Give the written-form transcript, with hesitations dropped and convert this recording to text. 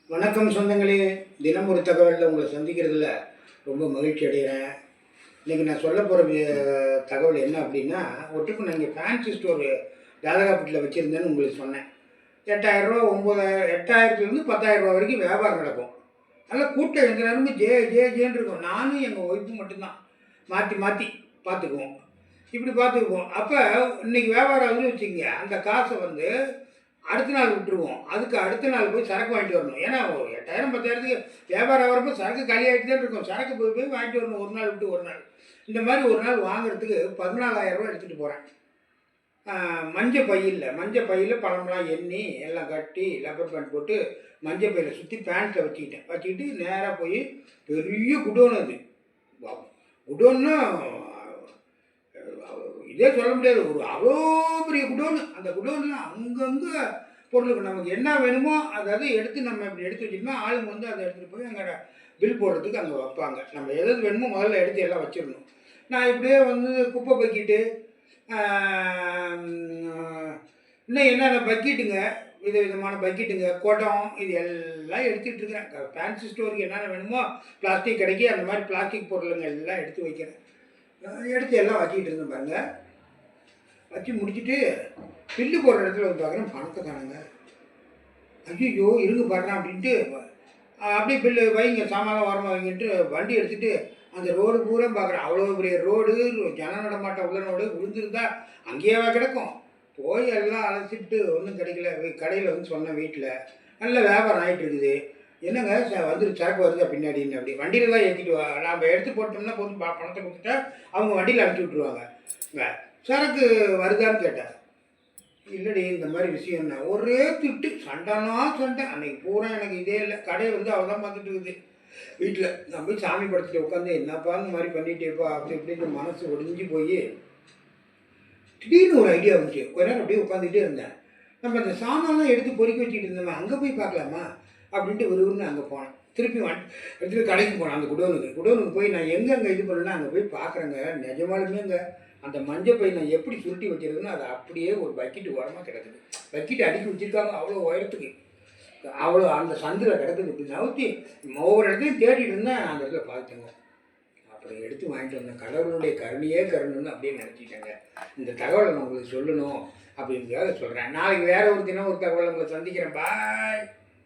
வணக்கம் சொந்தங்களே. தினம் ஒரு தகவலில் உங்களை சந்திக்கிறதுல ரொம்ப மகிழ்ச்சி அடைகிறேன். இன்றைக்கி நான் சொல்ல போகிற தகவல் என்ன அப்படின்னா, ஒட்டுக்கு நான் இங்கே ஃபேன்சி ஸ்டோர் தாதகாப்பட்டில் வச்சுருந்தேன்னு உங்களுக்கு சொன்னேன். 8,000 8,000லேருந்து 10,000 வரைக்கும் வியாபாரம் நடக்கும். நல்லா கூட்டம் எந்த நேரமும் ஜேன்னு இருக்கும். நானும் எங்கள் ஒய்ஃபும் மட்டும்தான் மாற்றி மாற்றி பார்த்துக்குவோம். இப்படி பார்த்துக்குவோம். அப்போ இன்றைக்கி வியாபாரம் வந்து வச்சுக்கோங்க, அந்த காசை வந்து அடுத்த நாள் விட்டுருவோம். அதுக்கு அடுத்த நாள் போய் சரக்கு வாங்கிட்டு வரணும். ஏன்னா ஒரு 8,000 10,000த்துக்கு வியாபாரம் வரப்போ சரக்கு காலியாகிட்டு தான் இருக்கும். சரக்கு போய் வாங்கிட்டு வரணும், ஒரு நாள் விட்டு ஒரு நாள். இந்த மாதிரி ஒரு நாள் வாங்குறதுக்கு 14,000 எடுத்துகிட்டு போகிறேன். மஞ்சள் பையில் பழமெல்லாம் எண்ணி எல்லாம் கட்டி லப்பர் பேண்ட் போட்டு மஞ்சள் பையில் சுற்றி பேண்ட்டில் வச்சுக்கிட்டு நேராக போய் பெரிய குடோன். அது குடோன்னா இதே சொல்ல முடியாது, ஒரு அவ்வளோ பெரிய குடோனு. அந்த குடோனில் அங்கங்கே பொருளுக்கு நமக்கு என்ன வேணுமோ அதாவது எடுத்து நம்ம இப்படி எடுத்து வச்சுட்டோம்னா ஆளுங்க வந்து அதை எடுத்துகிட்டு போய் அங்கே பில் போடுறதுக்கு அங்கே வைப்பாங்க. நம்ம எதாவது வேணுமோ முதல்ல எடுத்து எல்லாம் வச்சிடணும். நான் இப்படியே வந்து குப்பை பக்கிட்டு இன்னும் என்னென்ன பக்கெட்டுங்க, விதவிதமான பக்கெட்டுங்க, குடம், இது எல்லாம் எடுத்துகிட்டு இருக்கிறேன். ஃபேன்சி ஸ்டோருக்கு என்னென்ன வேணுமோ பிளாஸ்டிக் கிடைக்கி அந்த மாதிரி பிளாஸ்டிக் பொருளுங்க எல்லாம் எடுத்து வைக்கிறேன். எடுத்து எல்லாம் வச்சுக்கிட்டு இருந்தேன் பாருங்கள். வச்சு முடிச்சுட்டு பில்லு போடுற இடத்துல வந்து பார்க்குறேன், பணத்தை காணுங்க. ஐயோ இருங்க பாடுறேன் அப்படின்ட்டு அப்படியே பில்லு வைங்க, சாமான் வரமா வைங்கிட்டு வண்டி எடுத்துகிட்டு அந்த ரோடு பூரா பார்க்குறேன். அவ்வளோ பெரிய ரோடு, ஜன நடமாட்டம் உள்ள ரோடு, விழுந்துருந்தா அங்கேயே கிடக்கும். போய் எல்லாம் அழைச்சிட்டு ஒன்றும் கிடைக்கல. கடையில் வந்து சொன்னேன், வீட்டில் நல்ல வியாபாரம் ஆகிட்டு இருக்குது. என்னங்க வந்துட்டு சரக்கு வருதா பின்னாடின்னு. அப்படி வண்டியில் தான் ஏற்றிட்டு வா, நம்ம எடுத்து போட்டோம்னா போதும், பணத்தை கொடுத்துட்டா அவங்க வண்டியில் அனுப்பிச்சி விட்ருவாங்க. சரக்கு வருதான்னு கேட்டேன். இல்லடி இந்த மாதிரி விஷயம் என்ன, ஒரே திட்டு, சண்டைனா சண்டை. அன்றைக்கி பூரா எனக்கு இதே இல்லை. கடையை வந்து அவள் தான் பார்த்துட்டு இருக்குது. வீட்டில் நான் போய் சாமி படுத்துட்டு உட்காந்து என்னப்பா இந்த மாதிரி பண்ணிட்டேப்பா அப்படி இப்படின்னு மனசு ஒடிஞ்சு போய் திடீர்னு ஒரு ஐடியா வந்துச்சு. கொஞ்ச நேரம் அப்படியே உட்காந்துக்கிட்டே இருந்தேன். நம்ம அந்த சாமான்லாம் எடுத்து பொறுக்கி வச்சுக்கிட்டு இருந்தோம்மா, அங்கே போய் பார்க்கலாமா அப்படின்ட்டு விறுவிறுன்னு அங்கே போனேன். திருப்பி எடுத்துகிட்டு கடைக்கு போனேன். அந்த குடோனுக்கு போய் நான் எங்கே இது பண்ணேன்னா அங்கே போய் பார்க்குறேங்க. நிஜமாலுமேங்க அந்த மஞ்சள் பை நான் எப்படி சுருட்டி வச்சுருக்குன்னு அது அப்படியே ஒரு பக்கெட்டு உரமாக கிடக்குது. பக்கெட்டு அடுக்கி வச்சுருக்காங்க அவ்வளோ உயரத்துக்கு. அவ்வளோ அந்த சந்தில் கிடக்குது. இப்படி நவுத்தி ஒவ்வொரு இடத்துலையும் தேடிட்டு இருந்தேன். அந்த இடத்துல பார்த்துங்க. அப்புறம் எடுத்து வாங்கிட்டு வந்தேன். கடவுளுடைய கருணுன்னு அப்படியே நினச்சிட்டேங்க. இந்த தகவலை நான் உங்களுக்கு சொல்லணும் அப்படிங்கிறத சொல்கிறேன். நாளைக்கு வேறு ஒரு தினம் ஒரு தகவலை உங்களை சந்திக்கிறேன். பாய்.